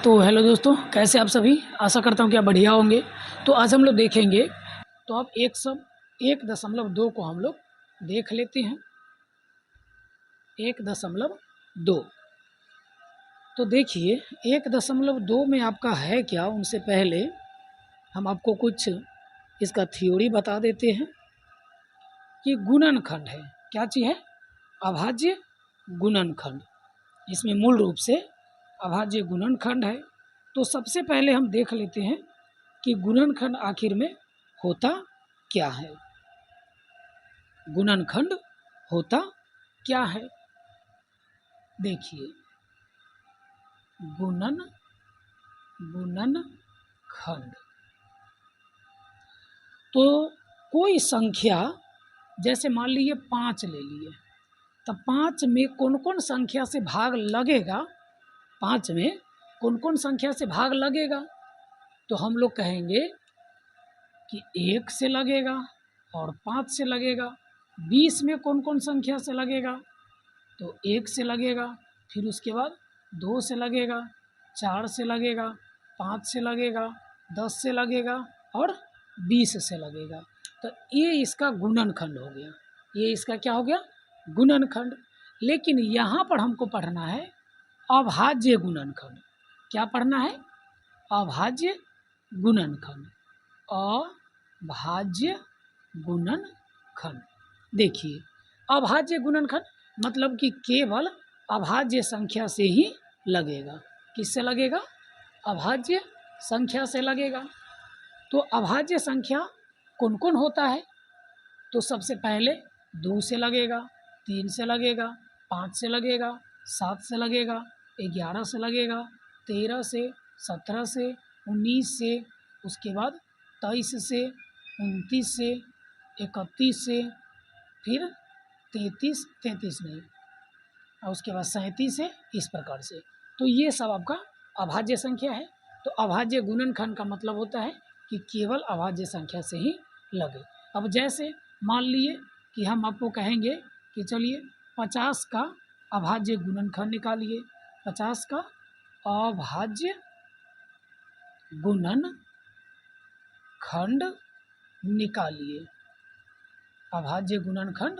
तो हेलो दोस्तों, कैसे आप सभी। आशा करता हूँ कि आप बढ़िया होंगे। तो आज हम लोग देखेंगे, तो अब 1.2 को हम लोग देख लेते हैं। 1.2 तो देखिए 1.2 में आपका है क्या, उनसे पहले हम आपको कुछ इसका थ्योरी बता देते हैं कि गुणनखंड है। क्या चीज़ है? अभाज्य गुणनखंड। इसमें मूल रूप से अभाज्य गुणनखंड है। तो सबसे पहले हम देख लेते हैं कि गुणनखंड आखिर में होता क्या है। गुणनखंड होता क्या है, देखिए गुणनखंड। तो कोई संख्या, जैसे मान लीजिए 5 ले लिए, तो 5 में कौन कौन संख्या से भाग लगेगा, 5 में कौन कौन संख्या से भाग लगेगा, तो हम लोग कहेंगे कि 1 से लगेगा और 5 से लगेगा। 20 में कौन कौन संख्या से लगेगा, तो 1 से लगेगा, फिर उसके बाद 2 से लगेगा, 4 से लगेगा, 5 से लगेगा, 10 से लगेगा और 20 से लगेगा। तो ये इसका गुणनखंड हो गया। ये इसका क्या हो गया? गुणनखंड। लेकिन यहाँ पर हमको पढ़ना है अभाज्य गुणनखंड। क्या पढ़ना है? अभाज्य गुणनखंड। अभाज्य गुणनखंड। देखिए अभाज्य गुणनखंड मतलब कि केवल अभाज्य संख्या से ही लगेगा। किससे लगेगा? अभाज्य संख्या से लगेगा। तो अभाज्य संख्या कौन कौन होता है, तो सबसे पहले 2 से लगेगा, 3 से लगेगा, 5 से लगेगा, 7 से लगेगा, 11 से लगेगा, 13 से, 17 से, 19 से, उसके बाद 23 से, 29 से, 31 से, फिर 33 नहीं, और उसके बाद 37 है, इस प्रकार से। तो ये सब आपका अभाज्य संख्या है। तो अभाज्य गुणनखंड का मतलब होता है कि केवल अभाज्य संख्या से ही लगे। अब जैसे मान लिए कि हम आपको कहेंगे कि चलिए 50 का अभाज्य गुणनखंड निकालिए। 50 का अभाज्य गुणनखंड निकालिए। अभाज्य गुणनखंड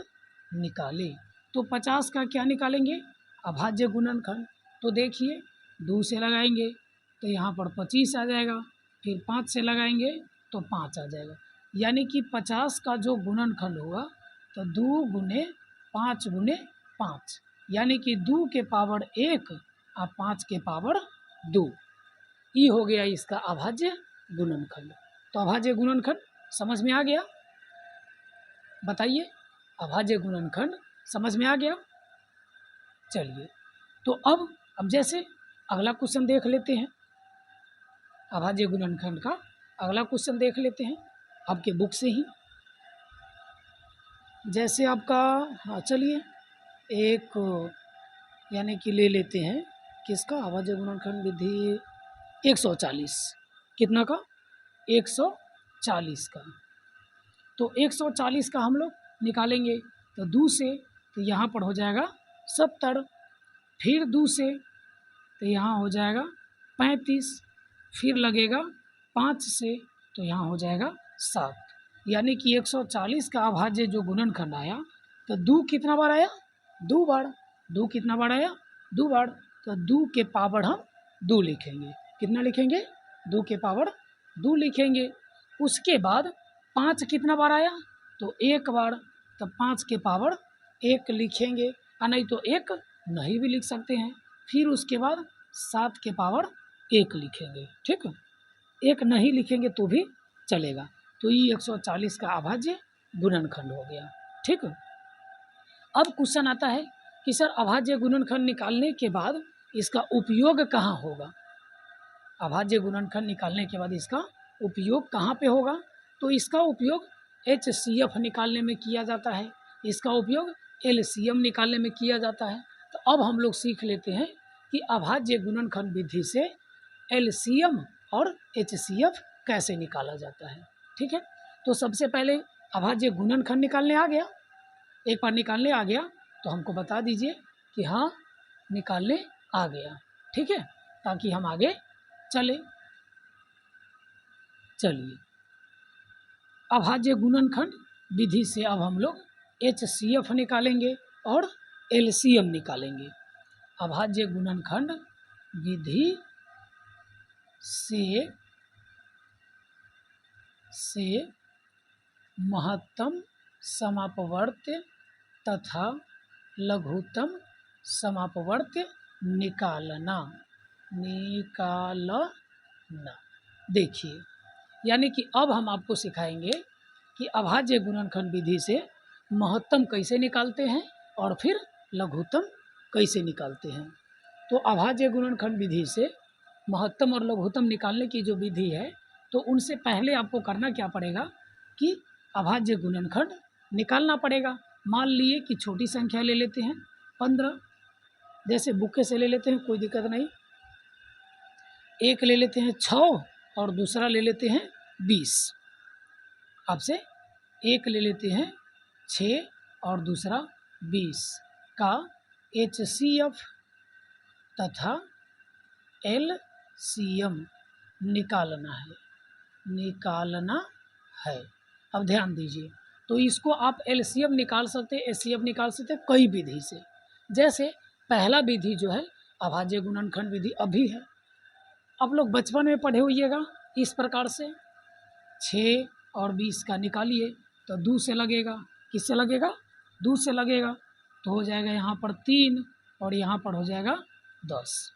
निकाले तो 50 का क्या निकालेंगे? अभाज्य गुणनखंड। तो देखिए 2 से लगाएंगे तो यहाँ पर 25 आ जाएगा, फिर 5 से लगाएंगे तो 5 आ जाएगा। यानी कि 50 का जो गुणनखंड होगा तो 2 गुने 5 गुने 5, यानी कि 2 के पावर 1 और 5 के पावर 2। ये हो गया इसका अभाज्य गुणनखंड। तो अभाज्य गुणनखंड समझ में आ गया? बताइए, अभाज्य गुणनखंड समझ में आ गया? चलिए तो अब जैसे अगला क्वेश्चन देख लेते हैं। अभाज्य गुणनखंड का अगला क्वेश्चन देख लेते हैं आपके बुक से ही। जैसे आपका, हाँ चलिए एक यानी कि ले लेते हैं किसका, अभाज्य गुणनखंड विधि 140। कितना का? 140 का। तो 140 का हम लोग निकालेंगे तो 2 से, तो यहाँ पर हो जाएगा 70, फिर 2 से तो यहाँ हो जाएगा 35, फिर लगेगा 5 से तो यहाँ हो जाएगा 7। यानी कि 140 का अभाज्य जो गुणनखंड आया तो 2 कितना बार आया? 2 बार। 2 कितना बार आया? 2 बार। तो 2 के पावर हम 2 लिखेंगे। कितना लिखेंगे? 2 के पावर 2 लिखेंगे। उसके बाद 5 कितना बार आया? तो 1 बार। तो 5 के पावर 1 लिखेंगे, और नहीं तो 1 नहीं भी लिख सकते हैं। फिर उसके बाद 7 के पावर 1 लिखेंगे। ठीक है, 1 नहीं लिखेंगे तो भी चलेगा। तो ये 140 का अभाज्य गुणनखंड हो गया। ठीक है। अब क्वेश्चन आता है कि सर अभाज्य गुणनखंड निकालने के बाद इसका उपयोग कहाँ होगा? अभाज्य गुणनखंड निकालने के बाद इसका उपयोग कहाँ पे होगा? तो इसका उपयोग HCF निकालने में किया जाता है, इसका उपयोग LCM निकालने में किया जाता है। तो अब हम लोग सीख लेते हैं कि अभाज्य गुणनखंड विधि से LCM और HCF कैसे निकाला जाता है। ठीक है, तो सबसे पहले अभाज्य गुणनखंड निकालने आ गया। एक बार निकालने आ गया तो हमको बता दीजिए कि हाँ निकालने आ गया। ठीक है, ताकि हम आगे चले। चलिए, अभाज्य गुणनखंड विधि से अब हम लोग HCF निकालेंगे और LCM निकालेंगे। अभाज्य गुणनखंड विधि से महत्तम समापवर्त्य तथा लघुत्तम समापवर्त्य निकालना। देखिए, यानी कि अब हम आपको सिखाएंगे कि अभाज्य गुणनखंड विधि से महत्तम कैसे निकालते हैं और फिर लघुत्तम कैसे निकालते हैं। तो अभाज्य गुणनखंड विधि से महत्तम और लघुत्तम निकालने की जो विधि है, तो उनसे पहले आपको करना क्या पड़ेगा कि अभाज्य गुणनखंड निकालना पड़ेगा। मान लिए कि छोटी संख्या ले लेते हैं 15, जैसे बुक्के से ले लेते हैं, कोई दिक्कत नहीं। एक ले लेते हैं 6 और दूसरा ले लेते हैं 20। आपसे एक ले लेते हैं 6 और दूसरा 20 का HCF तथा LCM निकालना है। अब ध्यान दीजिए, तो इसको आप LCM निकाल सकते हैं, HCF निकाल सकते हैं कई विधि से। जैसे पहला विधि जो है अभाज्य गुणनखंड विधि अभी है, आप लोग बचपन में पढ़े होइएगा इस प्रकार से। 6 और 20 का निकालिए तो 2 से लगेगा। किससे लगेगा? 2 से लगेगा, तो हो जाएगा यहाँ पर 3 और यहाँ पर हो जाएगा 10।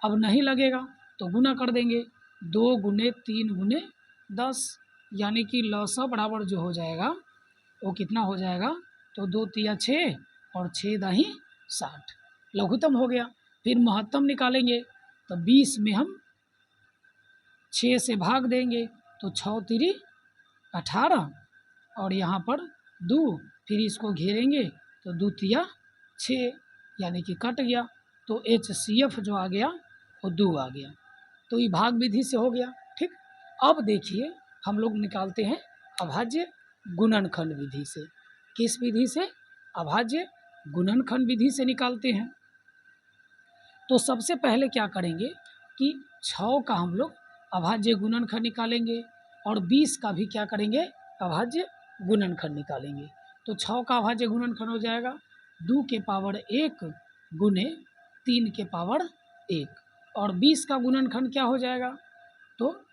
अब नहीं लगेगा तो गुना कर देंगे, 2 गुने 3 गुने 10, यानी कि लसा बराबर जो हो जाएगा वो कितना हो जाएगा, तो 2 तिया 6 और 6 दाही 60, लघुत्तम हो गया। फिर महत्तम निकालेंगे तो 20 में हम 6 से भाग देंगे तो 6 तिरी 18 और यहाँ पर 2, फिर इसको घेरेंगे तो 2 तिया 6, यानी कि कट गया, तो HCF जो आ गया वो 2 आ गया। तो ये भाग विधि से हो गया। ठीक, अब देखिए हम लोग निकालते हैं अभाज्य गुणनखंड विधि से। किस विधि से? अभाज्य गुणनखंड विधि से निकालते हैं। तो सबसे पहले क्या करेंगे कि 6 का हम लोग अभाज्य गुणनखंड निकालेंगे और 20 का भी क्या करेंगे, अभाज्य गुणनखंड निकालेंगे। तो 6 का अभाज्य गुणनखंड हो जाएगा 2 के पावर 1 गुने 3 के पावर 1, और 20 का गुणनखंड क्या हो जाएगा, तो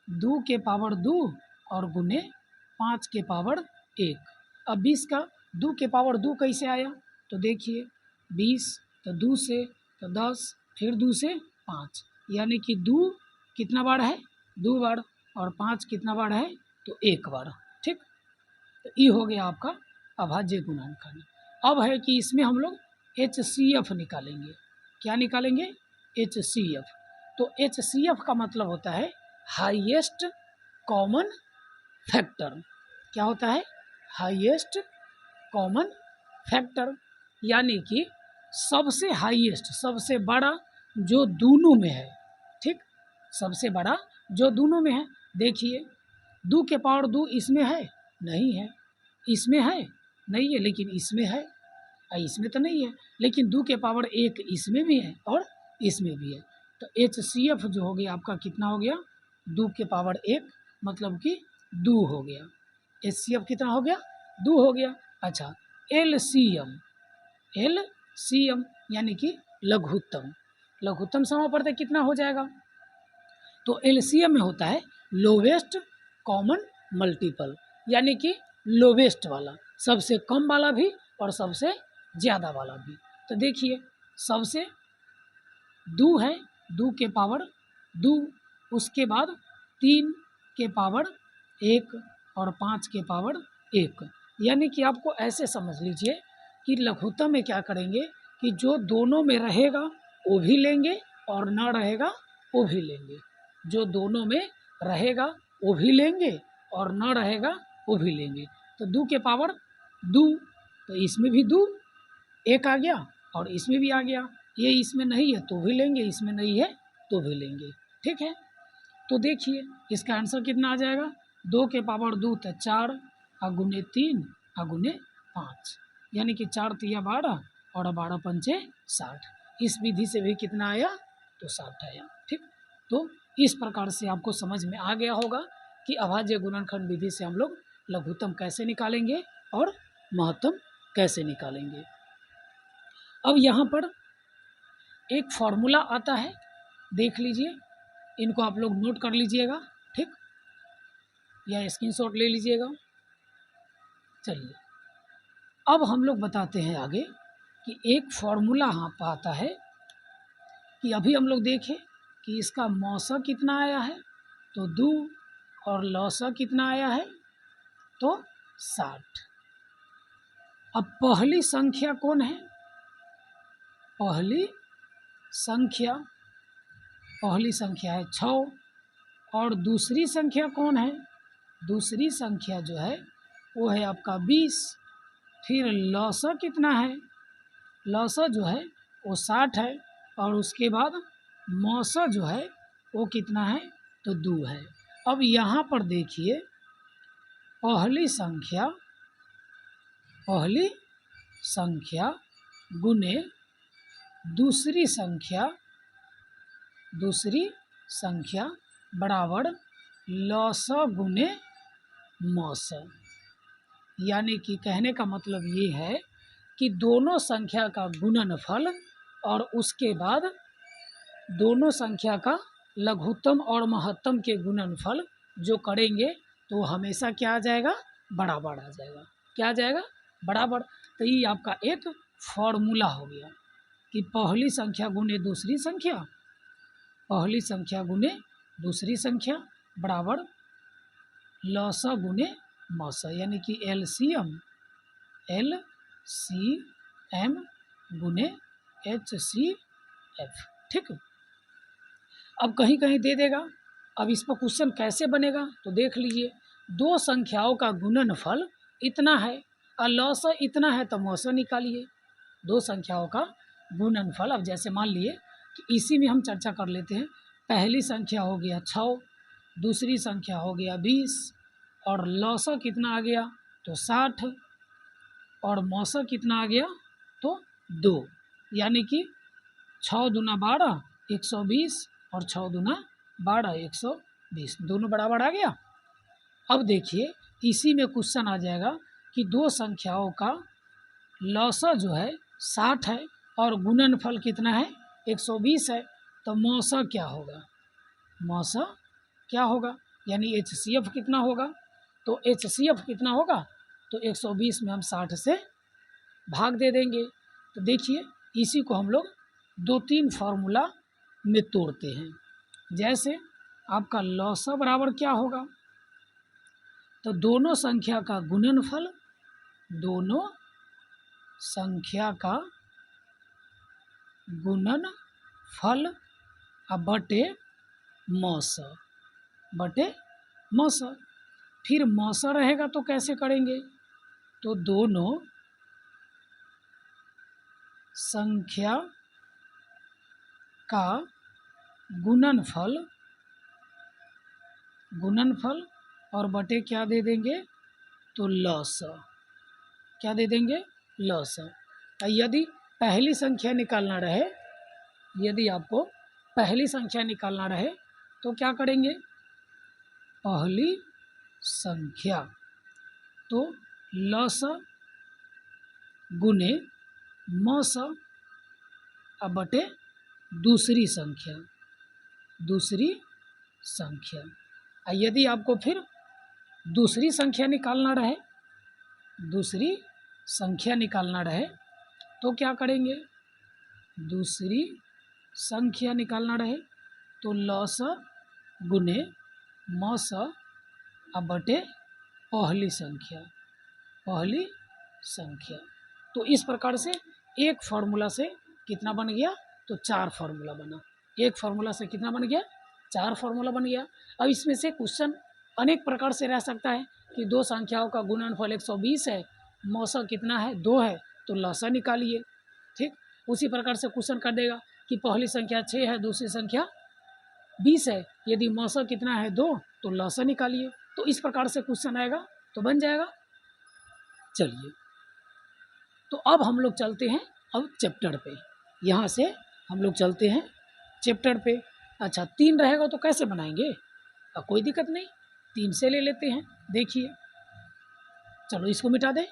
2 के पावर 2 और गुने 5 के पावर 1। अब 20 का 2 के पावर 2 कैसे आया, तो देखिए 20 तो 2 से तो 10, फिर 2 से 5, यानी कि 2 कितना बार है, 2 बार, और 5 कितना बार है, तो 1 बार। ठीक, तो ये हो गया आपका अभाज्य गुणनखंड। अब है कि इसमें हम लोग HCF निकालेंगे। क्या निकालेंगे? HCF। तो HCF का मतलब होता है हाईएस्ट कॉमन फैक्टर। क्या होता है? हाईएस्ट कॉमन फैक्टर, यानी कि सबसे हाईएस्ट, सबसे बड़ा जो दोनों में है। ठीक, सबसे बड़ा जो दोनों में है। देखिए 2 के पावर 2 इसमें है, नहीं है, इसमें है, नहीं है, लेकिन इसमें है, इसमें तो नहीं है, लेकिन 2 के पावर 1 इसमें भी है और इसमें भी है। तो HCF जो हो गया आपका कितना हो गया, 2 के पावर 1, मतलब कि 2 हो गया। HCF कितना हो गया, 2 हो गया। अच्छा, LCM यानी कि लघुत्तम, लघुत्तम समापवर्त्य कितना हो जाएगा, तो LCM में होता है लोवेस्ट कॉमन मल्टीपल, यानी कि लोवेस्ट वाला, सबसे कम वाला भी और सबसे ज़्यादा वाला भी। तो देखिए सबसे 2 है, 2 के पावर 2, उसके बाद 3 के पावर 1 और 5 के पावर 1, यानी कि आपको ऐसे समझ लीजिए कि लघुत्तम में क्या करेंगे कि जो दोनों में रहेगा वो भी लेंगे और ना रहेगा वो भी लेंगे। जो दोनों में रहेगा वो भी लेंगे और ना रहेगा वो भी लेंगे। तो 2 के पावर 2, तो इसमें भी 2 1 आ गया और इसमें भी आ गया। ये इसमें नहीं है तो भी लेंगे, इसमें नहीं है तो भी लेंगे। ठीक है, तो देखिए इसका आंसर कितना आ जाएगा, 2 के पावर 2 तो 4 गुने 3 गुने 5, यानी कि 4 तिया 12 और 12 पंचे 60। इस विधि से भी कितना आया, तो 60 आया। ठीक, तो इस प्रकार से आपको समझ में आ गया होगा कि अभाज्य गुणनखंड विधि से हम लोग लघुत्तम कैसे निकालेंगे और महत्तम कैसे निकालेंगे। अब यहाँ पर एक फॉर्मूला आता है, देख लीजिए, इनको आप लोग नोट कर लीजिएगा, ठीक, या स्क्रीनशॉट ले लीजिएगा। चलिए अब हम लोग बताते हैं आगे कि एक फॉर्मूला यहाँ पर आता है कि अभी हम लोग देखें कि इसका मौसा कितना आया है तो 2 और लौसा कितना आया है तो 60। अब पहली संख्या कौन है? पहली संख्या है 6 और दूसरी संख्या कौन है? दूसरी संख्या जो है वो है आपका 20। फिर लौसा कितना है? लौसा जो है वो 60 है और उसके बाद मौसा जो है वो कितना है तो 2 है। अब यहाँ पर देखिए पहली संख्या गुने दूसरी संख्या बराबर लौसा गुने मौसा। यानी कि कहने का मतलब ये है कि दोनों संख्या का गुणनफल और उसके बाद दोनों संख्या का लघुत्तम और महत्तम के गुणनफल जो करेंगे तो हमेशा क्या आ जाएगा? बराबर आ जाएगा। क्या आ जाएगा? बराबर। तो ये आपका एक फॉर्मूला हो गया कि पहली संख्या गुने दूसरी संख्या, पहली संख्या गुने दूसरी संख्या बराबर लौसा गुने मौसा, यानी कि LCM गुने HCF, ठीक। अब कहीं कहीं दे देगा, अब इस पर क्वेश्चन कैसे बनेगा तो देख लीजिए, दो संख्याओं का गुणनफल इतना है और लौसा इतना है तो मौसा निकालिए। दो संख्याओं का गुणनफल, अब जैसे मान लिए कि इसी में हम चर्चा कर लेते हैं। पहली संख्या हो गया 6, दूसरी संख्या हो गया 20 और लौसा कितना आ गया तो 60 और मौसा कितना आ गया तो 2, यानी कि 6 दूना 12 120 और 6 दूना 12 120, दोनों बराबर आ गया। अब देखिए इसी में क्वेश्चन आ जाएगा कि दो संख्याओं का लौसा जो है 60 है और गुणनफल कितना है 120 है, तो मौसा क्या होगा? मौसा क्या होगा? यानी HCF कितना होगा? तो HCF कितना होगा तो 120 में हम 60 से भाग दे देंगे। तो देखिए इसी को हम लोग 2-3 फार्मूला में तोड़ते हैं। जैसे आपका लौसा बराबर क्या होगा तो दोनों संख्या का गुणनफल, दोनों संख्या का गुणनफल बटे मौसा। फिर मौसा रहेगा तो कैसे करेंगे तो दोनों संख्या का गुणनफल और बटे क्या दे देंगे तो लौसा। क्या दे देंगे? लौसा। यदि पहली संख्या निकालना रहे, यदि आपको पहली संख्या निकालना रहे तो क्या करेंगे? पहली संख्या तो लौसा गुने मौसा बटे दूसरी संख्या। यदि आपको फिर दूसरी संख्या निकालना रहे तो क्या करेंगे? दूसरी संख्या निकालना रहे तो लौसा गुने मौसा बटे पहली संख्या। तो इस प्रकार से एक फार्मूला से कितना बन गया तो 4 फार्मूला बना। एक फार्मूला से कितना बन गया? 4 फार्मूला बन गया। अब इसमें से क्वेश्चन अनेक प्रकार से रह सकता है कि दो संख्याओं का गुणनफल 120 है, मौसा कितना है 2 है, तो लौसा निकालिए, ठीक। उसी प्रकार से क्वेश्चन कर देगा कि पहली संख्या 6 है, दूसरी संख्या 20 है, यदि मौसा कितना है 2 तो लौसा निकालिए। तो इस प्रकार से क्वेश्चन आएगा तो बन जाएगा। चलिए तो अब हम लोग चलते हैं अब चैप्टर पे। यहाँ से हम लोग चलते हैं चैप्टर पे। अच्छा 3 रहेगा तो कैसे बनाएंगे? कोई दिक्कत नहीं, 3 से ले लेते हैं। देखिए, चलो इसको मिटा दें।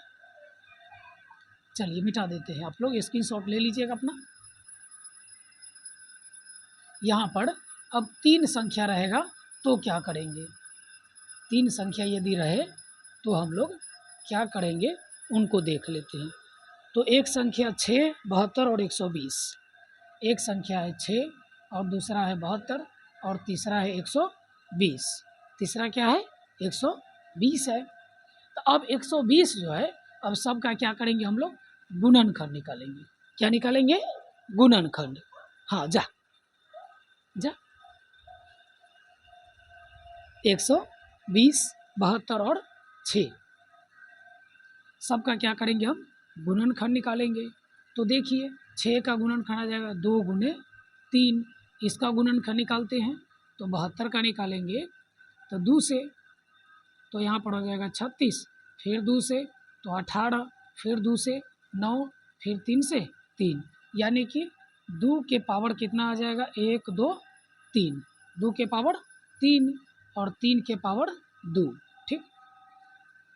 चलिए मिटा देते हैं, आप लोग स्क्रीनशॉट ले लीजिएगा अपना। यहाँ पर अब 3 संख्या रहेगा तो क्या करेंगे? 3 संख्या यदि रहे तो हम लोग क्या करेंगे उनको देख लेते हैं। तो एक संख्या 6, 72 और 120। एक संख्या है 6 और दूसरा है 72 और तीसरा है 120। तीसरा क्या है? 120 है। तो अब 120 जो है, अब सबका क्या करेंगे हम लोग? गुणनखंड निकालेंगे। क्या निकालेंगे? गुणनखंड। हाँ जा जा 120, 72 और 6 सबका क्या करेंगे हम? गुणनखंड निकालेंगे। तो देखिए 6 का गुणनखंड आ जाएगा 2 गुने 3। इसका गुणनखंड निकालते हैं तो 72 का निकालेंगे तो 2 से, तो यहाँ पर हो जाएगा 36, फिर 2 से तो 18, फिर 2 से 9, फिर 3 से 3, यानी कि 2 के पावर कितना आ जाएगा? 1 2 3, 2 के पावर 3 और 3 के पावर 2। ठीक,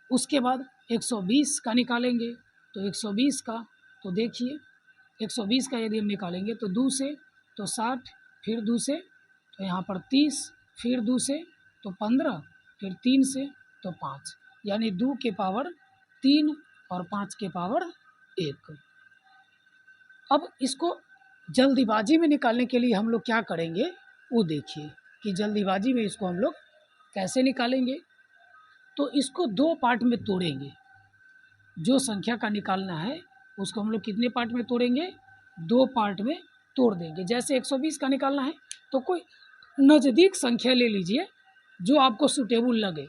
उसके बाद 120 का निकालेंगे। तो 120 का, तो देखिए 120 का यदि हम निकालेंगे तो 2 से तो 60, फिर 2 से तो यहाँ पर 30, फिर 2 से तो 15, फिर 3 से तो 5, यानी 2 के पावर 3 और 5 के पावर 1। अब इसको जल्दीबाजी में निकालने के लिए हम लोग क्या करेंगे वो देखिए कि जल्दीबाजी में इसको हम लोग कैसे निकालेंगे। तो इसको 2 पार्ट में तोड़ेंगे। जो संख्या का निकालना है उसको हम लोग कितने पार्ट में तोड़ेंगे? 2 पार्ट में तोड़ देंगे। जैसे 120 का निकालना है तो कोई नज़दीक संख्या ले लीजिए जो आपको सूटेबल लगे।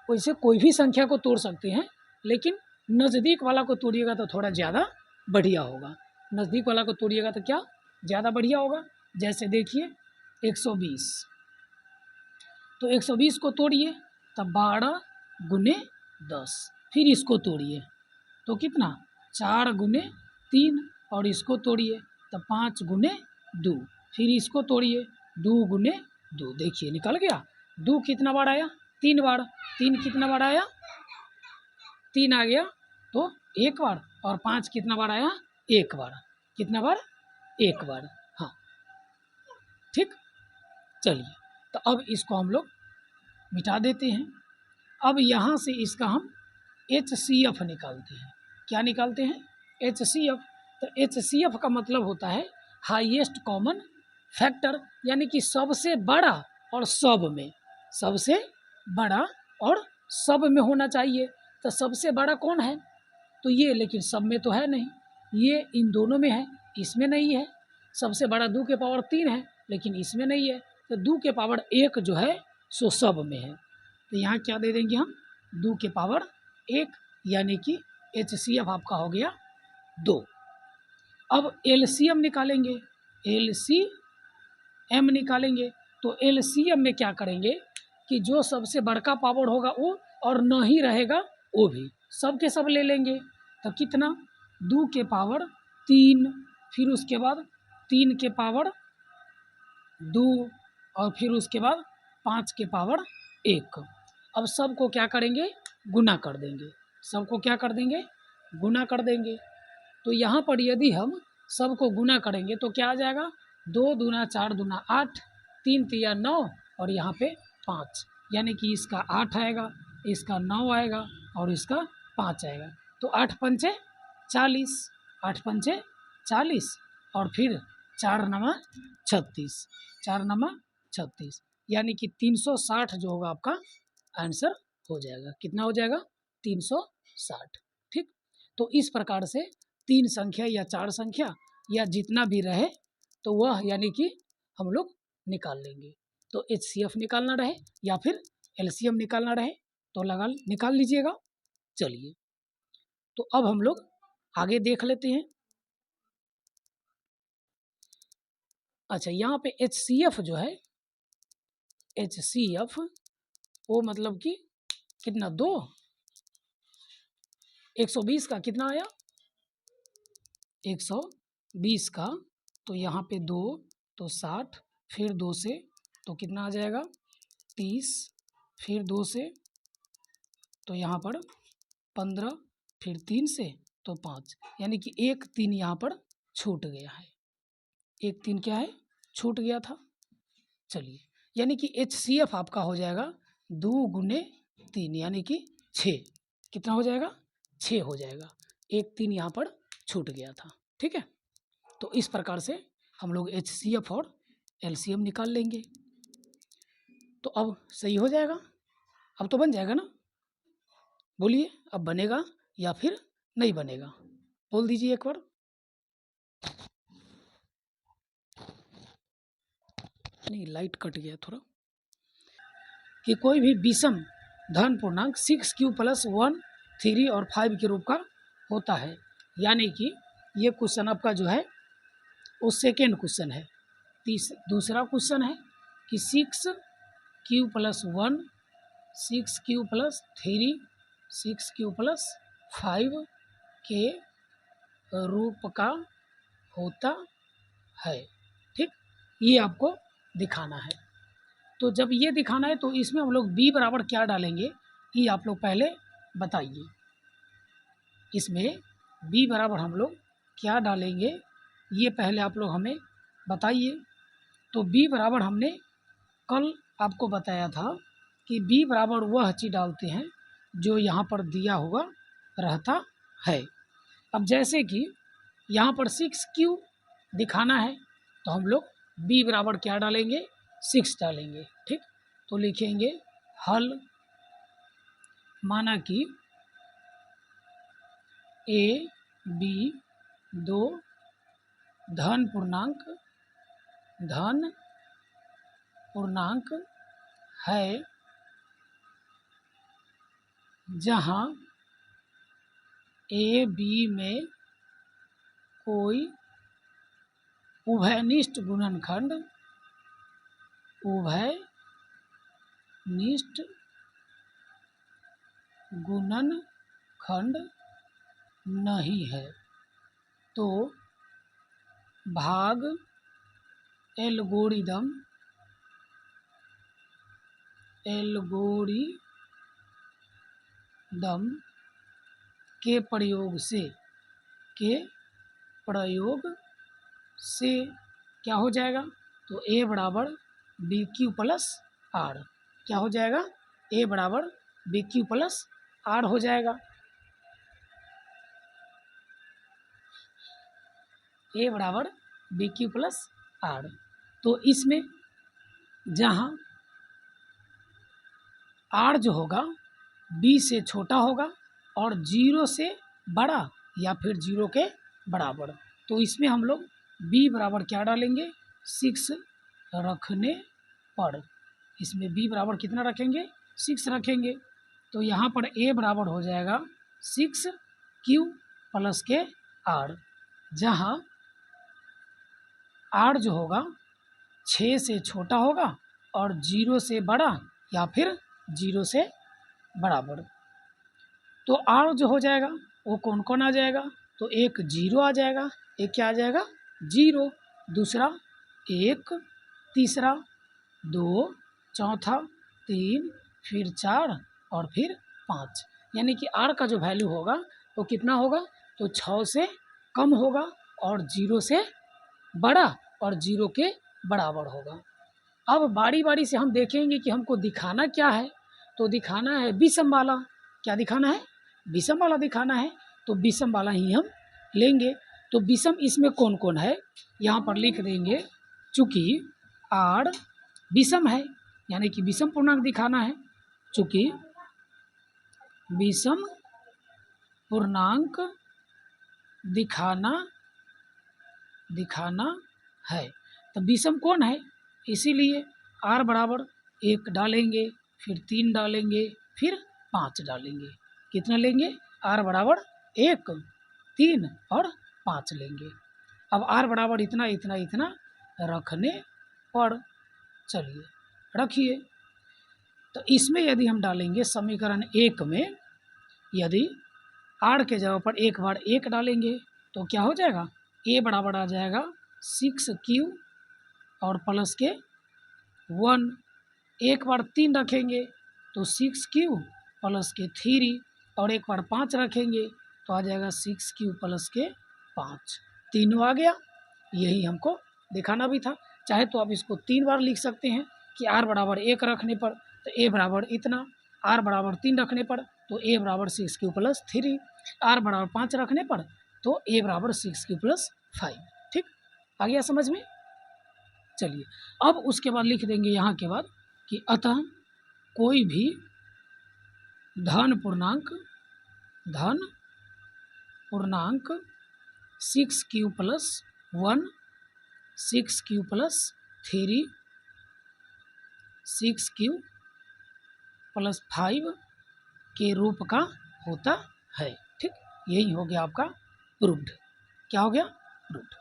वैसे कोई भी संख्या को तोड़ सकते हैं, लेकिन नज़दीक वाला को तोड़िएगा तो थोड़ा ज़्यादा बढ़िया होगा। नज़दीक वाला को तोड़िएगा तो क्या ज़्यादा बढ़िया होगा। जैसे देखिए 120, तो 120 को तोड़िए तब 12 गुने 10, फिर इसको तोड़िए तो कितना? 4 गुने 3, और इसको तोड़िए तब 5 गुने 2, फिर इसको तोड़िए 2 गुने 2। देखिए निकल गया। 2 कितना बार आया? 3 बार। 3 कितना बार आया? 3 आ गया तो 1 बार। और 5 कितना बार आया? 1 बार। कितना बार? 1 बार। हाँ ठीक, चलिए तो अब इसको हम लोग मिटा देते हैं। अब यहाँ से इसका हम HCF निकालते हैं। क्या निकालते हैं? HCF। तो HCF का मतलब होता है हाईएस्ट कॉमन फैक्टर, यानी कि सबसे बड़ा और सब में, सबसे बड़ा और सब में होना चाहिए। तो सबसे बड़ा कौन है? तो ये, लेकिन सब में तो है नहीं, ये इन दोनों में है, इसमें नहीं है। सबसे बड़ा 2 के पावर 3 है, लेकिन इसमें नहीं है। तो 2 के पावर 1 जो है सो सब में है। तो यहाँ क्या दे देंगे हम? 2 के पावर 1, यानी कि HCF आपका हो गया 2। अब LCM निकालेंगे। LCM निकालेंगे तो LCM में क्या करेंगे कि जो सबसे बड़का पावर होगा वो, और नहीं रहेगा वो भी, सब के सब ले लेंगे। तो कितना? 2 के पावर 3, फिर उसके बाद 3 के पावर 2, और फिर उसके बाद 5 के पावर 1। अब सबको क्या करेंगे? गुना कर देंगे। सबको क्या कर देंगे? गुना कर देंगे। तो यहाँ पर यदि हम सबको गुना करेंगे तो क्या आ जाएगा? 2 दूना 4 दूना 8, 3 तिया 9, और यहाँ पे 5, यानी कि इसका 8 आएगा, इसका 9 आएगा और इसका 5 आएगा। तो 8 पंचे 40, 8 पंचे 40, और फिर 4 नमा 36, 4 नमा 36, यानी कि 360 जो होगा आपका आंसर हो जाएगा। कितना हो जाएगा? 360। ठीक, तो इस प्रकार से 3 संख्या या 4 संख्या या जितना भी रहे तो वह यानी कि हम लोग निकाल लेंगे। तो HCF निकालना रहे या फिर LCM निकालना रहे तो निकाल लीजिएगा। चलिए तो अब हम लोग आगे देख लेते हैं। अच्छा, यहाँ पे HCF जो है, HCF वो मतलब कि कितना? 2। 120 का कितना आया? 120 का, तो यहाँ पे 2 तो 60, फिर 2 से तो कितना आ जाएगा 30, फिर 2 से तो यहाँ पर 15, फिर 3 से तो 5, यानी कि 1 3 यहाँ पर छूट गया है। 1 3 क्या है, छूट गया था। चलिए, यानी कि HCF आपका हो जाएगा 2 गुने 3 यानी कि 6। कितना हो जाएगा, 6 हो जाएगा। 1 3 यहाँ पर छूट गया था। ठीक है, तो इस प्रकार से हम लोग HCF और LCM निकाल लेंगे। तो अब सही हो जाएगा, अब तो बन जाएगा ना। बोलिए, अब बनेगा या फिर नहीं बनेगा, बोल दीजिए एक बार। नहीं, लाइट कट गया थोड़ा। कि कोई भी विषम धन पूर्णांक 6 प्लस 1 3 और 5 के रूप का होता है। यानी कि ये क्वेश्चन आपका जो है वो सेकेंड क्वेश्चन है। दूसरा क्वेश्चन है कि 6 प्लस 1 6 प्लस 3 6 प्लस 5 के रूप का होता है। ठीक, ये आपको दिखाना है। तो जब ये दिखाना है तो इसमें हम लोग b बराबर क्या डालेंगे, ये आप लोग पहले बताइए। इसमें b बराबर हम लोग क्या डालेंगे, ये पहले आप लोग हमें बताइए। तो b बराबर हमने कल आपको बताया था कि b बराबर वह चीज़ डालते हैं जो यहाँ पर दिया हुआ रहता है। अब जैसे कि यहाँ पर 6q दिखाना है तो हम लोग b बराबर क्या डालेंगे, 6 डालेंगे। ठीक, तो लिखेंगे हल, माना कि a b दो धन पूर्णांक है जहाँ a b में कोई उभयनिष्ठ गुणनखंड नहीं है, तो भाग एल्गोरिदम के प्रयोग से क्या हो जाएगा, तो a बराबर BQ प्लस आर। क्या हो जाएगा, a बराबर BQ प्लस आर हो जाएगा। a बराबर BQ प्लस आर। तो इसमें जहाँ r जो होगा b से छोटा होगा और 0 से बड़ा या फिर 0 के बराबर, तो इसमें हम लोग b बराबर क्या डालेंगे, 6 रखने पर। इसमें b बराबर कितना रखेंगे, 6 रखेंगे। तो यहाँ पर a बराबर हो जाएगा 6q प्लस के r, जहाँ r जो होगा 6 से छोटा होगा और 0 से बड़ा या फिर 0 से बराबर। तो r जो हो जाएगा वो कौन कौन आ जाएगा, तो एक 0 आ जाएगा, एक क्या आ जाएगा 0, दूसरा 1, तीसरा 2, चौथा 3, फिर 4 और फिर 5। यानी कि r का जो वैल्यू होगा वो कितना होगा, तो 6 से कम होगा और 0 से बड़ा और 0 के बराबर होगा। अब बारी बारी से हम देखेंगे कि हमको दिखाना क्या है, तो दिखाना है विषम वाला। क्या दिखाना है, विषम वाला दिखाना है, तो विषम वाला ही हम लेंगे। तो विषम इसमें कौन कौन है यहाँ पर लिख देंगे। चूँकि r विषम है यानी कि विषम पूर्णांक दिखाना है, चूँकि विषम पूर्णांक दिखाना है, तो विषम कौन है, इसीलिए r बराबर 1 डालेंगे, फिर 3 डालेंगे, फिर 5 डालेंगे। कितना लेंगे, r बराबर 1, 3 और 5 लेंगे। अब r बराबर इतना इतना इतना रखने पर, चलिए रखिए। तो इसमें यदि हम डालेंगे समीकरण 1 में, यदि r के जगह पर एक बार 1 डालेंगे तो क्या हो जाएगा, a बराबर आ जाएगा 6q और प्लस के 1, एक बार 3 रखेंगे तो 6 क्यू प्लस के 3, और एक बार 5 रखेंगे तो आ जाएगा 6 क्यू प्लस के 5, तीनों आ गया। यही हमको दिखाना भी था। चाहे तो आप इसको 3 बार लिख सकते हैं कि r बराबर 1 रखने पर तो a बराबर इतना, r बराबर 3 रखने पर तो a बराबर 6 क्यू प्लस 3, r बराबर 5 रखने पर तो a बराबर 6 क्यू प्लस 5। ठीक, आ गया समझ में। चलिए अब उसके बाद लिख देंगे यहाँ के बाद कि अतः कोई भी धन पूर्णांक 6 Q plus 1, 6 Q plus 3, 6 Q plus 5 के रूप का होता है। ठीक, यही हो गया आपका प्रूव्ड। क्या हो गया? प्रूव्ड।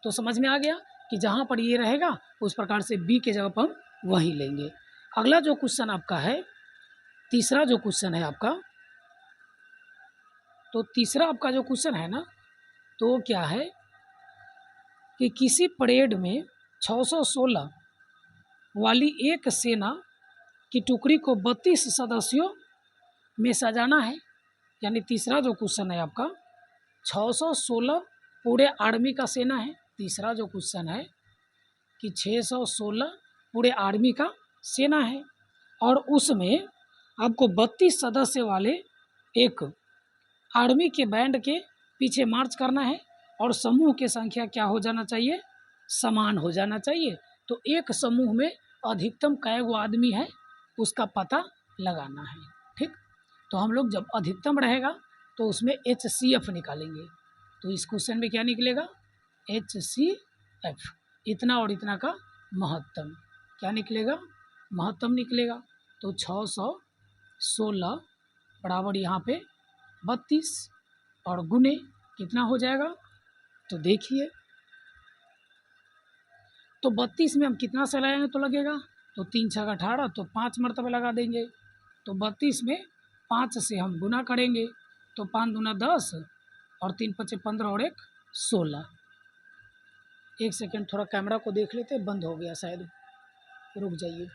तो समझ में आ गया कि जहाँ पर ये रहेगा उस प्रकार से बी के जगह पर हम वही लेंगे। अगला जो क्वेश्चन आपका है, तीसरा जो क्वेश्चन है आपका, तो तीसरा आपका जो क्वेश्चन है ना, तो क्या है कि किसी परेड में 616 वाली एक सेना की टुकड़ी को 32 सदस्यों में सजाना है। यानी तीसरा जो क्वेश्चन है आपका, 616 पूरे आर्मी का सेना है। तीसरा जो क्वेश्चन है कि 616 पूरे आर्मी का सेना है और उसमें आपको 32 सदस्य वाले एक आर्मी के बैंड के पीछे मार्च करना है और समूह की संख्या क्या हो जाना चाहिए? समान हो जाना चाहिए। तो एक समूह में अधिकतम कै गो आदमी है उसका पता लगाना है। ठीक, तो हम लोग जब अधिकतम रहेगा तो उसमें HCF निकालेंगे। तो इस क्वेश्चन में क्या निकलेगा? HCF, इतना और इतना का महत्तम। क्या निकलेगा? महत्तम निकलेगा। तो 616 बराबर यहाँ पे 32 और गुने कितना हो जाएगा? तो देखिए, तो 32 में हम कितना से लगाएंगे तो लगेगा? तो 3 छः 18, तो 5 मरतबे लगा देंगे। तो 32 में 5 से हम गुना करेंगे तो 5 दूना 10 और 3 पचे 15 और 1 16। एक सेकेंड, थोड़ा कैमरा को देख लेते, बंद हो गया शायद, रुक जाइए।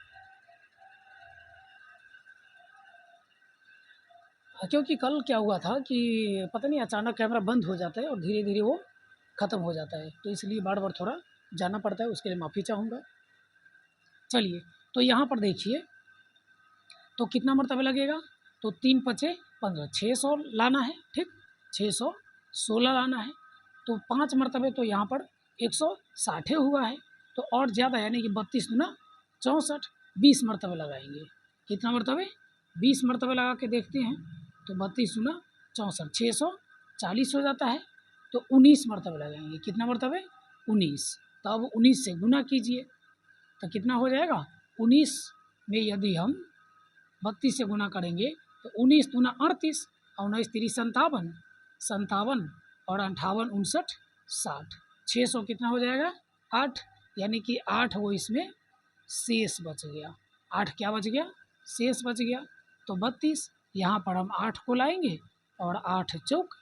क्योंकि कल क्या हुआ था कि पता नहीं अचानक कैमरा बंद हो जाता है और धीरे धीरे वो ख़त्म हो जाता है, तो इसलिए बार बार थोड़ा जाना पड़ता है, उसके लिए माफ़ी चाहूँगा। चलिए, तो यहाँ पर देखिए, तो कितना मरतबे लगेगा? तो 3 पचे 15, 600 लाना है। ठीक, 616 लाना है। तो 5 मरतबे तो यहाँ पर 160 हुआ है, तो और ज़्यादा यानी कि 32 दूना 64, 20 मरतबे लगाएंगे। कितना मरतबे? 20 मरतबे लगा के देखते हैं। तो 32 दूना 64, 640 हो जाता है। तो 19 मरतबे लगाएंगे। कितना मरतबे? 19। तो अब 19 से गुना कीजिए तो कितना हो जाएगा? 19 में यदि हम 32 से गुना करेंगे तो 19 दूना 38 और 19 3 57, 57 और 58 59 60, 600 कितना हो जाएगा? 8, यानी कि 8 वो इसमें शेष बच गया। 8 क्या बच गया? शेष बच गया। तो 32 यहाँ पर हम 8 को लाएंगे और 8 चौक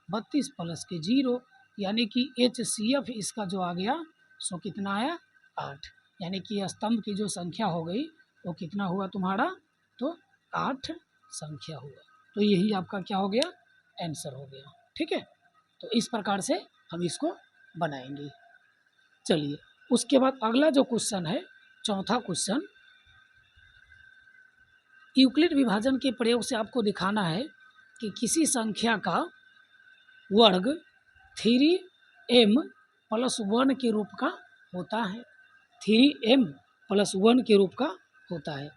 32 प्लस के 0, यानी कि HCF इसका जो आ गया सो कितना आया? 8। यानी कि स्तंभ की जो संख्या हो गई वो कितना हुआ तुम्हारा? तो 8 संख्या हुआ। तो यही आपका क्या हो गया? आंसर हो गया। ठीक है, तो इस प्रकार से हम इसको बनाएंगे। चलिए, उसके बाद अगला जो क्वेश्चन है, चौथा क्वेश्चन, यूक्लिड विभाजन के प्रयोग से आपको दिखाना है कि किसी संख्या का वर्ग 3m प्लस 1 के रूप का होता है। 3m प्लस 1 के रूप का होता है।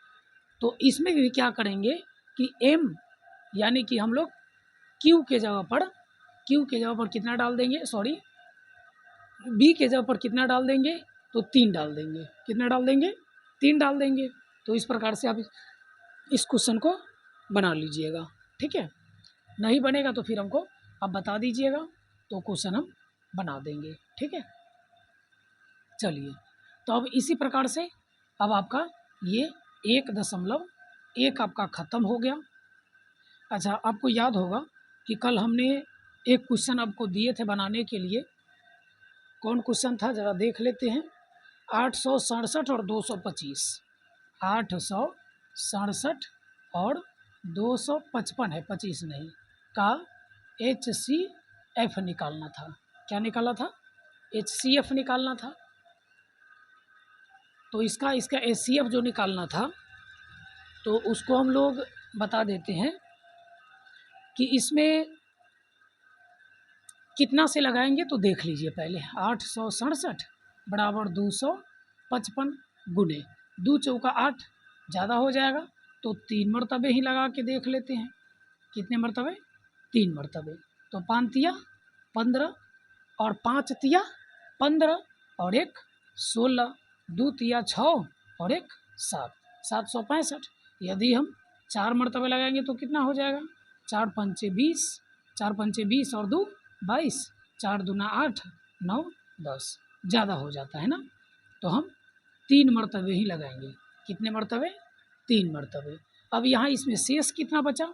तो इसमें भी क्या करेंगे कि m यानी कि हम लोग q के जगह पर कितना डाल देंगे? सॉरी, b के जगह पर कितना डाल देंगे? तो 3 डाल देंगे। कितना डाल देंगे? 3 डाल देंगे। तो इस प्रकार से आप इस क्वेश्चन को बना लीजिएगा। ठीक है, नहीं बनेगा तो फिर हमको आप बता दीजिएगा, तो क्वेश्चन हम बना देंगे। ठीक है, चलिए, तो अब इसी प्रकार से अब आपका ये 1.1 आपका ख़त्म हो गया। अच्छा, आपको याद होगा कि कल हमने एक क्वेश्चन आपको दिए थे बनाने के लिए। कौन क्वेश्चन था ज़रा देख लेते हैं। 867 और 225, 867 और 255 है, 25 नहीं, का HCF निकालना था। क्या निकालना था? HCF निकालना था। तो इसका HCF जो निकालना था तो उसको हम लोग बता देते हैं कि इसमें कितना से लगाएंगे। तो देख लीजिए पहले, 867 बराबर 255 गुने 2 चौका 8, ज़्यादा हो जाएगा तो 3 मरतबे ही लगा के देख लेते हैं। कितने मरतबे? 3 मरतबे। तो 5 तिया 15 और 5 तिया 15 और 1 16, 2 तिया 6 और 1 7, 765। यदि हम 4 मरतबे लगाएंगे तो कितना हो जाएगा? 4 पंचे 20, 4 पंचे 20 और 2 22, 4 दूना 8, 9 10, ज़्यादा हो जाता है ना। तो हम 3 मरतबे ही लगाएंगे। कितने मरतबे? 3 मरतबे। अब यहाँ इसमें शेष कितना बचा?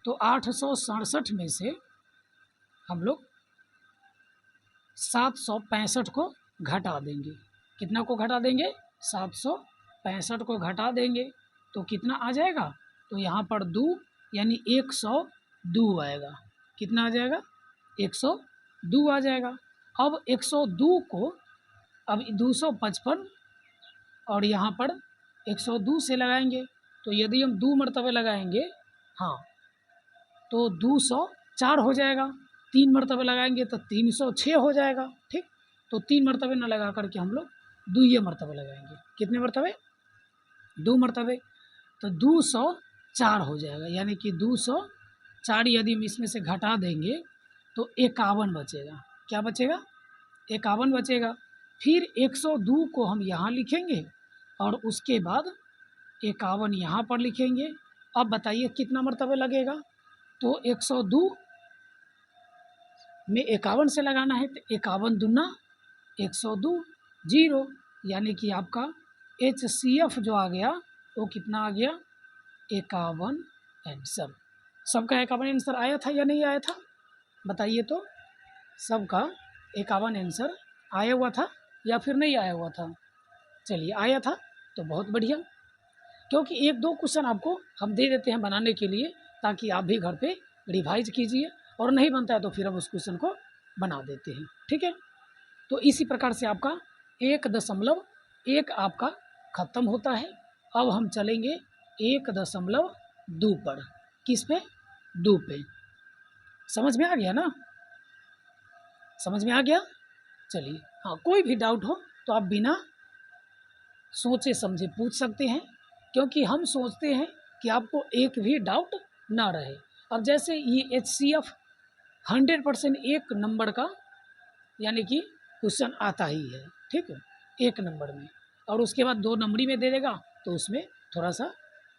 तो 867 में से हम लोग 765 को घटा देंगे। कितना को घटा देंगे? 765 को घटा देंगे तो कितना आ जाएगा? तो यहाँ पर 2 यानी 102 आएगा। कितना आ जाएगा? 102 आ जाएगा। अब 102 को अब 255 और यहाँ पर 102 से लगाएंगे। तो यदि हम 2 मरतबे लगाएंगे, हाँ, तो 204 हो जाएगा। 3 मरतबे लगाएंगे तो 306 हो जाएगा। ठीक, तो 3 मरतबे ना लगा करके हम लोग 2 मरतबे लगाएंगे। कितने मरतबे? 2 मरतबे। तो 204 हो जाएगा, यानी कि 204 यदि हम इसमें से घटा देंगे तो 51 बचेगा। क्या बचेगा? 51 बचेगा। फिर 102 को हम यहाँ लिखेंगे और उसके बाद 51 यहाँ पर लिखेंगे। अब बताइए कितना मरतबे लगेगा? तो 102 में 51 से लगाना है तो 51 दूना 102 0, यानी कि आपका HCF जो आ गया वो कितना आ गया? 51 आंसर। सबका 51 आंसर आया था या नहीं आया था? बताइए तो। सबका 51 आंसर आया हुआ था या फिर नहीं आया हुआ था? चलिए, आया था तो बहुत बढ़िया, क्योंकि 1-2 क्वेश्चन आपको हम दे देते हैं बनाने के लिए, ताकि आप भी घर पे रिवाइज कीजिए, और नहीं बनता है तो फिर हम उस क्वेश्चन को बना देते हैं। ठीक है, तो इसी प्रकार से आपका 1.1 आपका ख़त्म होता है। अब हम चलेंगे 1.2 पर। किस पे? 2 पे। समझ में आ गया ना? समझ में आ गया? चलिए, हाँ, कोई भी डाउट हो तो आप बिना सोचे समझे पूछ सकते हैं, क्योंकि हम सोचते हैं कि आपको एक भी डाउट ना रहे। अब जैसे ये HCF 100% 1 नंबर का यानी कि क्वेश्चन आता ही है। ठीक है, 1 नंबर में, और उसके बाद 2 नंबरी में दे देगा तो उसमें थोड़ा सा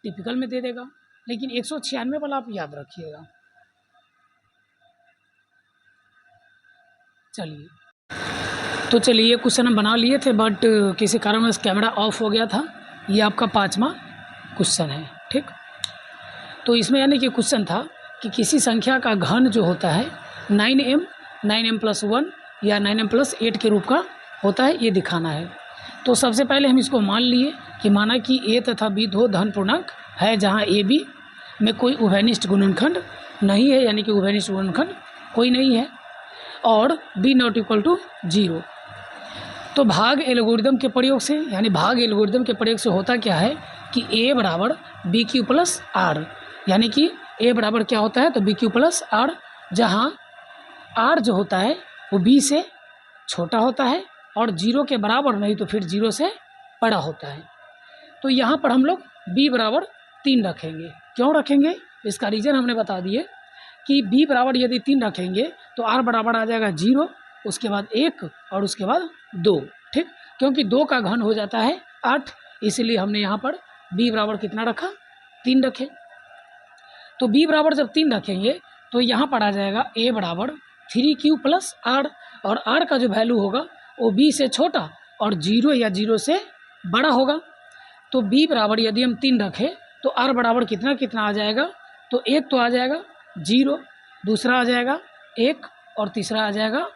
टिपिकल में दे देगा, लेकिन 196 वाला आप याद रखिएगा। चलिए, तो चलिए ये क्वेश्चन हम बना लिए थे, बट किसी कारणवश कैमरा ऑफ हो गया था। ये आपका 5वां क्वेश्चन है। ठीक, तो इसमें यानी कि क्वेश्चन था कि किसी संख्या का घन जो होता है 9m+1 या 9m+8 के रूप का होता है, ये दिखाना है। तो सबसे पहले हम इसको मान लिए कि माना कि A तथा B दो धन पूर्णांक है, जहाँ AB में कोई उभयनिष्ठ गुणनखंड नहीं है, यानी कि उभयनिष्ठ गुणनखंड कोई नहीं है, और B ≠ 0। तो भाग एल्गोरिदम के प्रयोग से, यानी भाग एल्गोरिदम के प्रयोग से होता क्या है कि A बराबर BQ+R, यानी कि A बराबर क्या होता है? तो BQ+R, जहाँ R जो होता है वो B से छोटा होता है और 0 के बराबर नहीं तो फिर 0 से बड़ा होता है। तो यहाँ पर हम लोग B बराबर 3 रखेंगे। क्यों रखेंगे? इसका रीज़न हमने बता दिए कि B बराबर यदि 3 रखेंगे तो R बराबर आ जाएगा 0, उसके बाद 1 और उसके बाद 2। ठीक, क्योंकि 2 का घन हो जाता है 8, इसीलिए हमने यहाँ पर B बराबर कितना रखा? 3 रखे। तो B बराबर जब 3 रखेंगे तो यहाँ पर आ जाएगा A बराबर 3Q+R, और R का जो वैल्यू होगा वो B से छोटा और 0 या 0 से बड़ा होगा। तो B बराबर यदि हम 3 रखें तो R बराबर कितना कितना आ जाएगा? तो एक तो आ जाएगा 0, दूसरा आ जाएगा 1 और तीसरा आ जाएगा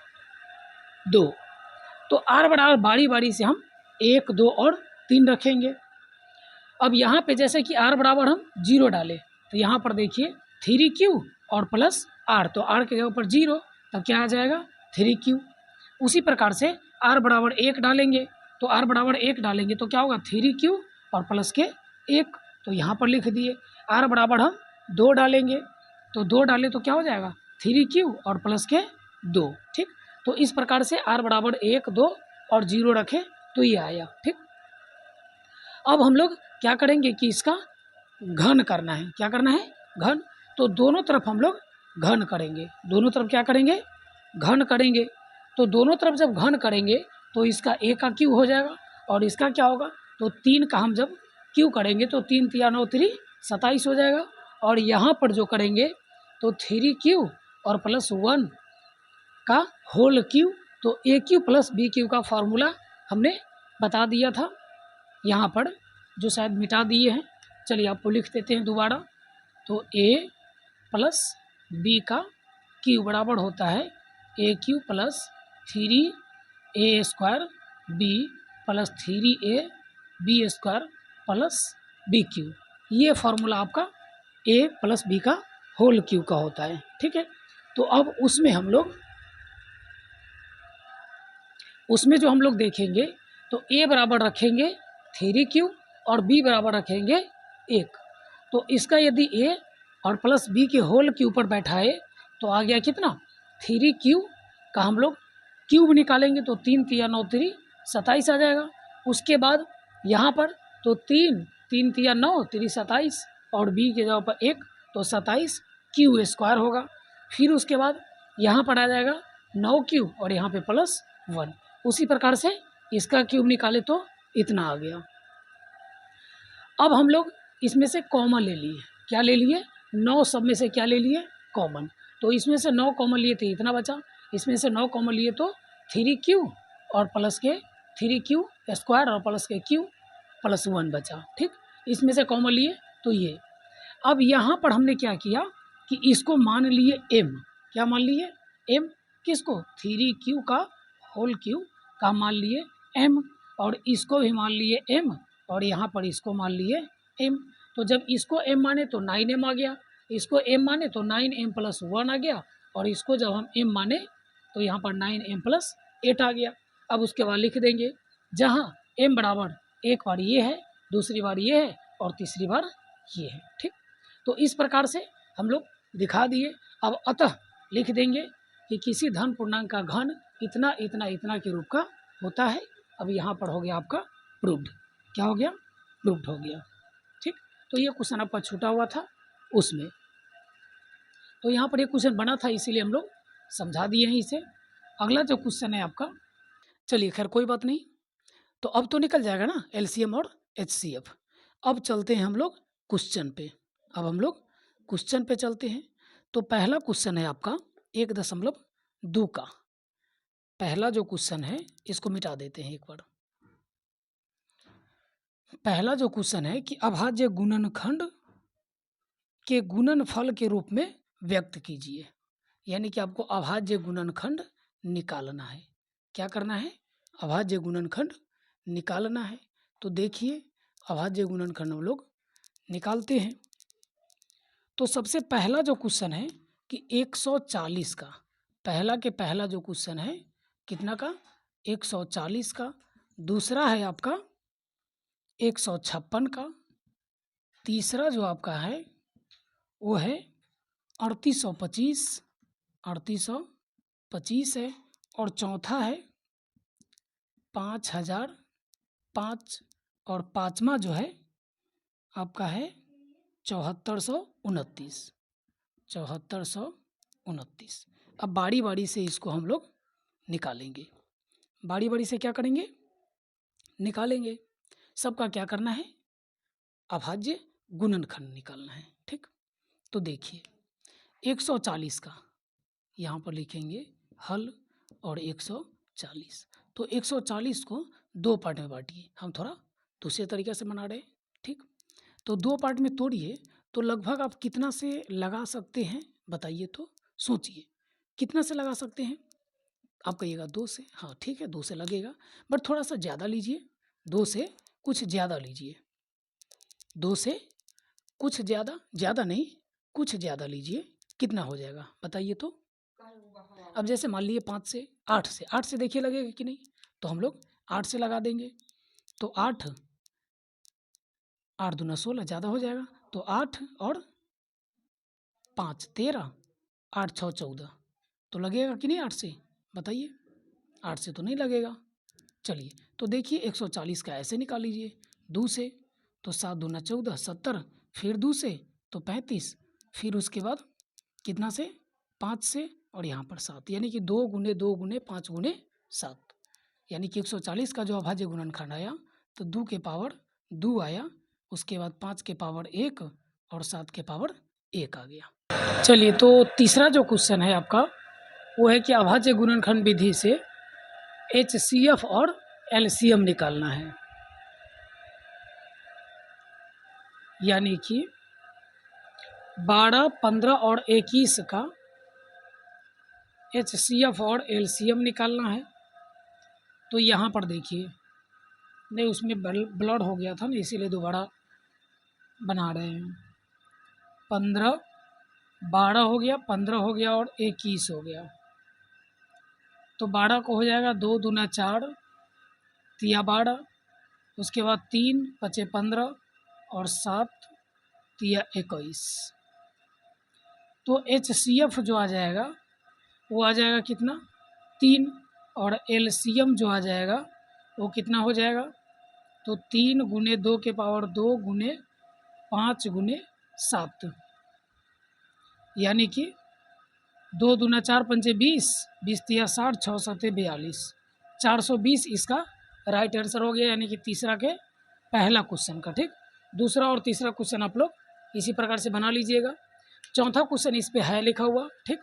2। तो R बराबर बारी बारी से हम 1 2 और 3 रखेंगे। अब यहाँ पे जैसे कि r बराबर हम 0 डालें तो यहाँ पर देखिए 3q और प्लस r, तो r के जगह पर 0, तब क्या आ जाएगा 3q। उसी प्रकार से r बराबर 1 डालेंगे तो r बराबर 1 डालेंगे तो क्या होगा 3q और प्लस के 1, तो यहाँ पर लिख दिए। r बराबर हम 2 डालेंगे तो 2 डालें तो क्या हो जाएगा 3q और प्लस के 2, ठीक। तो इस प्रकार से r बराबर 1 2 और 0 रखें तो ये आया, ठीक। अब हम लोग क्या करेंगे कि इसका घन करना है। क्या करना है? घन। तो दोनों तरफ हम लोग घन करेंगे। दोनों तरफ क्या करेंगे? घन करेंगे। तो दोनों तरफ जब घन करेंगे तो इसका a का क्यू हो जाएगा और इसका क्या होगा, तो 3 का हम जब क्यू करेंगे तो 3 3 9 3 27 हो जाएगा। और यहाँ पर जो करेंगे तो 3q और प्लस 1 का होल क्यू, तो ए क्यू प्लस बी क्यू का फार्मूला हमने बता दिया था यहाँ पर, जो शायद मिटा दिए हैं। चलिए आपको लिख देते हैं दोबारा। तो a प्लस बी का क्यू बराबर होता है a cube plus 3a square b plus 3a b square plus b cube. ये फार्मूला आपका a प्लस बी का होल क्यू का होता है, ठीक है। तो अब उसमें जो हम लोग देखेंगे तो a बराबर रखेंगे 3q और b बराबर रखेंगे 1। तो इसका यदि a और प्लस b के होल के ऊपर बैठाए तो आ गया कितना 3q का हम लोग क्यूब निकालेंगे तो 3 3 9 3 27 आ जाएगा। उसके बाद यहाँ पर तो 3 3 3 9 3 27 और b के जगह पर 1 तो 27 क्यू स्क्वायर होगा। फिर उसके बाद यहाँ पर आ जाएगा 9 क्यू और यहाँ पे प्लस 1। उसी प्रकार से इसका क्यूब निकाले तो इतना आ गया। अब हम लोग इसमें से कॉमन ले लिए। क्या ले लिए? 9 सब में से क्या ले लिए? कॉमन। तो इसमें से 9 कॉमन लिए थे, इतना बचा। इसमें से 9 कॉमन लिए तो 3q और प्लस के 3q स्क्वायर और प्लस के q प्लस 1 बचा, ठीक। इसमें से कॉमन लिए तो ये। अब यहाँ पर हमने क्या किया कि इसको मान लिए m। क्या मान लिए? m। किसको? 3q का होल क्यू का मान लिए m और इसको भी मान लिए m और यहाँ पर इसको मान लिए m। तो जब इसको m माने तो 9m आ गया, इसको m माने तो 9m प्लस 1 आ गया और इसको जब हम m माने तो यहाँ पर 9m प्लस 8 आ गया। अब उसके बाद लिख देंगे जहाँ m बराबर एक बार ये है, दूसरी बार ये है और तीसरी बार ये है, ठीक। तो इस प्रकार से हम लोग दिखा दिए। अब अतः लिख देंगे कि किसी धन पूर्णांक का घन इतना इतना इतना के रूप का होता है। अब यहाँ पर हो गया आपका प्रूव्ड। क्या हो गया? प्रूव्ड हो गया, ठीक। तो ये क्वेश्चन आपका छूटा हुआ था उसमें, तो यहाँ पर ये क्वेश्चन बना था इसीलिए हम लोग समझा दिए हैं इसे। अगला जो क्वेश्चन है आपका, चलिए खैर कोई बात नहीं, तो अब तो निकल जाएगा ना एलसीएम और एचसीएफ। अब चलते हैं हम लोग क्वेश्चन पे। अब हम लोग क्वेश्चन पे चलते हैं। तो पहला क्वेश्चन है आपका 1.2 का। पहला जो क्वेश्चन है इसको मिटा देते हैं एक बार। पहला जो क्वेश्चन है कि अभाज्य गुणनखंड के गुणनफल के रूप में व्यक्त कीजिए। यानी कि आपको अभाज्य गुणनखंड निकालना है। क्या करना है? अभाज्य गुणनखंड निकालना है। तो देखिए अभाज्य गुणनखंड हम लोग निकालते हैं। तो सबसे पहला जो क्वेश्चन है कि 140 का, पहला जो क्वेश्चन है कितना का? 140 का। दूसरा है आपका 156 का। तीसरा जो आपका है वो है 3825 है। और चौथा है 5005 और पाँचवा जो है आपका है 7429। अब बारी बारी से इसको हम लोग निकालेंगे। बारी बारी से क्या करेंगे? निकालेंगे। सबका क्या करना है? अभाज्य गुणनखंड निकालना है, ठीक। तो देखिए 140 का यहाँ पर लिखेंगे हल और 140। तो 140 को 2 पार्ट में बांटिए। हम थोड़ा दूसरे तरीके से बना रहे हैं, ठीक। तो 2 पार्ट में तोड़िए तो लगभग आप कितना से लगा सकते हैं बताइए। तो सोचिए कितना से लगा सकते हैं। आप कहिएगा 2 से। हाँ ठीक है 2 से लगेगा, बट थोड़ा सा ज़्यादा लीजिए, 2 से कुछ ज़्यादा लीजिए, 2 से कुछ ज़्यादा, ज़्यादा नहीं कुछ ज़्यादा लीजिए, कितना हो जाएगा बताइए तो। अब जैसे मान लिए 5 से 8 से देखिए लगेगा कि नहीं, तो हम लोग 8 से लगा देंगे, तो 8 8 दूना 16 ज़्यादा हो जाएगा, तो 8 और 5 13, 8 6 14, तो लगेगा कि नहीं 8 से बताइए, 8 से तो नहीं लगेगा। चलिए तो देखिए 140 का ऐसे निकाल लीजिए 2 से, तो 7 दूना 14 70, फिर 2 से तो 35, फिर उसके बाद कितना से 5 से और यहाँ पर 7, यानी कि 2 गुने 2 गुने 5 गुने 7, यानी कि 140 का जो अभाज्य गुणनखंड आया तो 2 के पावर 2 आया, उसके बाद 5 के पावर 1 और 7 के पावर 1 आ गया। चलिए तो तीसरा जो क्वेश्चन है आपका वो है कि अभाज्य गुणनखंड विधि से HCF और LCM निकालना है, यानी कि 12, 15 और 21 का HCF और LCM निकालना है। तो यहाँ पर देखिए, नहीं उसमें ब्लड हो गया था ना, इसीलिए दोबारा बना रहे हैं। 15 12 हो गया, 15 हो गया और 21 हो गया, तो 12 को हो जाएगा 2 दूना 4 तिया 12, उसके बाद 3 पचे 15 और 7 तिया 21, तो HCF जो आ जाएगा वो आ जाएगा कितना 3, और LCM जो आ जाएगा वो कितना हो जाएगा, तो 3 गुने 2 के पावर 2 गुने 5 गुने 7, यानी कि 2 दूना 4 पंचे 20, 20 तिया 60, 6 सत्ते 42, 420 इसका राइट आंसर हो गया, यानी कि तीसरा के पहला क्वेश्चन का। ठीक, दूसरा और तीसरा क्वेश्चन आप लोग इसी प्रकार से बना लीजिएगा। चौथा क्वेश्चन इस पे है लिखा हुआ, ठीक,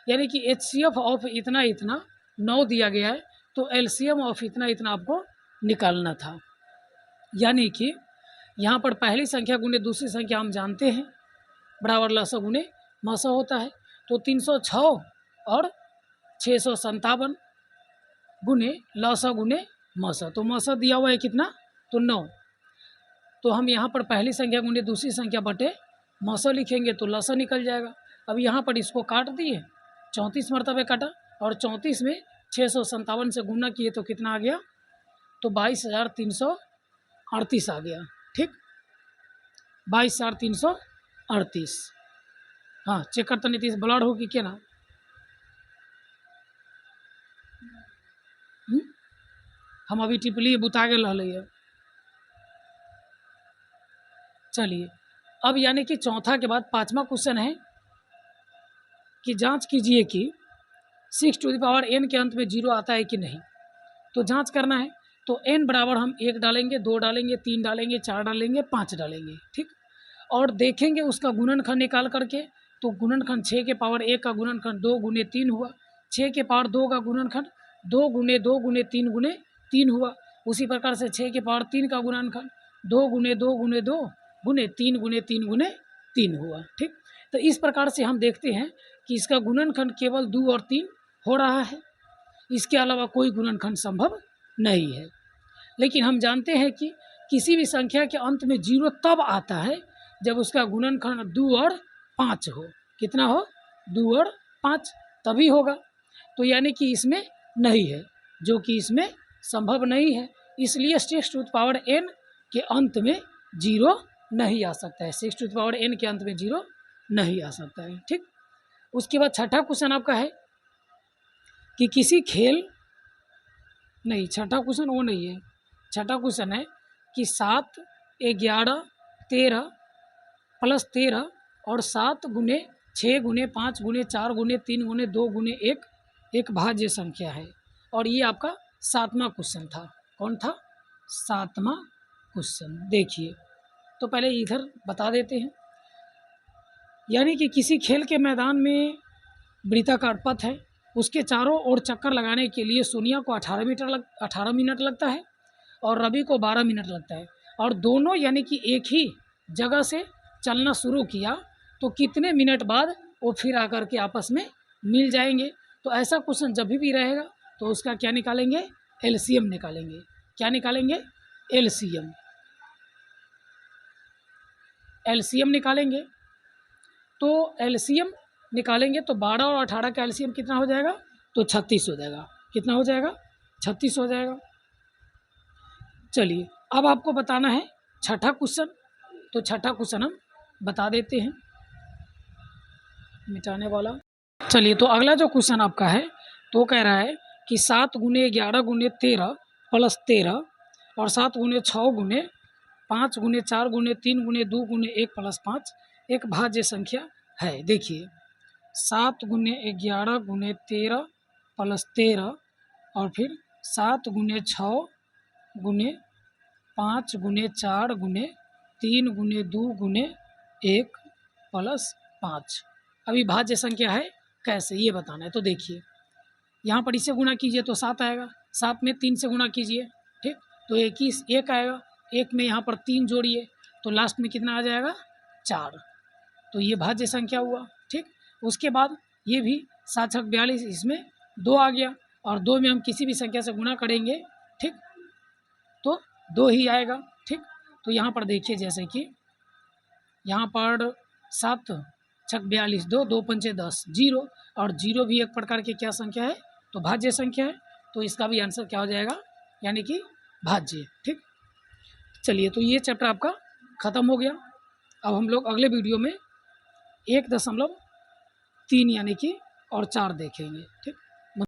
यानी कि HCF ऑफ इतना इतना 9 दिया गया है, तो LCM ऑफ इतना इतना आपको निकालना था, यानी कि यहाँ पर पहली संख्या गुने दूसरी संख्या हम जानते हैं बराबर लसा गुने मसा होता है, तो 306 और 657 गुने लसा गुने मसा, तो मसा दिया हुआ है कितना, तो 9, तो हम यहाँ पर पहली संख्या गुने दूसरी संख्या बटे मसा लिखेंगे तो लसा निकल जाएगा। अब यहाँ पर इसको काट दिए, 34 मरतबे काटा और 34 में 657 से गुना किए तो कितना आ गया, तो 22,338 आ गया। ठीक, 22,338। हाँ चेक करता नहीं तीस ब्लड हो कि क्या ना, हम अभी टिपली बुता के लहल। चलिए अब यानी कि चौथा के बाद पांचवा क्वेश्चन है कि जांच कीजिए कि 6 टू द पावर n के अंत में 0 आता है कि नहीं, तो जांच करना है, तो n बराबर हम 1 डालेंगे, 2 डालेंगे, 3 डालेंगे, 4 डालेंगे, 5 डालेंगे। ठीक, और देखेंगे उसका गुणनखंड निकाल करके, तो गुणनखंड 6 के पावर 1 का गुणनखंड 2 गुने 3 हुआ, 6 के पावर 2 का गुणनखंड 2 गुने 2 गुने 3 गुने 3 हुआ, उसी प्रकार से 6 के पावर 3 का गुणनखंड 2 गुने 2 गुने 2 गुने 3 गुने 3 गुने 3 हुआ। ठीक, तो इस प्रकार से हम देखते हैं कि इसका गुणनखंड केवल 2 और 3 हो रहा है, इसके अलावा कोई गुणनखंड संभव नहीं है। लेकिन हम जानते हैं कि किसी भी संख्या के अंत में 0 तब आता है जब उसका गुणनखंड 2 और 5 हो। कितना हो, 2 और 5 तभी होगा, तो यानी कि इसमें नहीं है, जो कि इसमें संभव नहीं है, इसलिए 6 टू द पावर n के अंत में 0 नहीं आ सकता है, 6 टू द पावर n के अंत में 0 नहीं आ सकता है। ठीक, उसके बाद छठा क्वेश्चन आपका है कि किसी खेल, नहीं छठा क्वेश्चन वो नहीं है, छठा क्वेश्चन है कि 7, 11, 13 प्लस 13 और 7 गुने 6 गुने 5 गुने 4 गुने 3 गुने 2 गुने 1 एक भाज्य संख्या है, और ये आपका 7वां क्वेश्चन था। कौन था, 7वां क्वेश्चन। देखिए तो पहले इधर बता देते हैं, यानी कि किसी खेल के मैदान में वृत्ताकार पथ है, उसके चारों ओर चक्कर लगाने के लिए सोनिया को 18 मिनट लगता है और रवि को 12 मिनट लगता है, और दोनों यानी कि एक ही जगह से चलना शुरू किया, तो कितने मिनट बाद वो फिर आकर के आपस में मिल जाएंगे। तो ऐसा क्वेश्चन जब भी रहेगा तो उसका क्या निकालेंगे, LCM निकालेंगे। क्या निकालेंगे, एलसीएम। एलसीएम निकालेंगे तो एलसीएम निकालेंगे तो 12 और 18 का एलसीएम कितना हो जाएगा? तो 36 हो जाएगा। कितना हो जाएगा? 36 हो जाएगा। चलिए अब आपको बताना है छठा क्वेश्चन। तो छठा क्वेश्चन हम बता देते हैं, मिटाने वाला। चलिए तो अगला जो क्वेश्चन आपका है तो कह रहा है कि 7 गुने 11 गुने 13 प्लस 13 और 7 गुने 6 गुने 5 गुने 4 गुने 3 गुने 2 गुने 1 प्लस 5 एक भाज्य संख्या है। देखिए 7 गुने 11 गुने 13 प्लस 13 और फिर 7 गुने 6 गुने 5 गुने 4 गुने 3 गुने 2 गुने 1 प्लस 5 अभी भाज्य संख्या है, कैसे ये बताना है। तो देखिए यहाँ पर इसे गुणा कीजिए तो 7 आएगा, 7 में 3 से गुणा कीजिए, ठीक, तो 1 आएगा, 1 में यहाँ पर 3 जोड़िए तो लास्ट में कितना आ जाएगा? 4। तो ये भाज्य संख्या हुआ, ठीक। उसके बाद ये भी 7 छक 42, इसमें 2 आ गया और 2 में हम किसी भी संख्या से गुणा करेंगे, ठीक, तो 2 ही आएगा, ठीक। तो यहाँ पर देखिए जैसे कि यहाँ पर 7 छक 42, 2 2 पंचे 10, 0 और 0 भी एक प्रकार की क्या संख्या है? तो भाज्य संख्या है। तो इसका भी आंसर क्या हो जाएगा? यानी कि भाज्य, ठीक। चलिए तो ये चैप्टर आपका ख़त्म हो गया। अब हम लोग अगले वीडियो में 1.3 यानी कि और 4 देखेंगे, ठीक।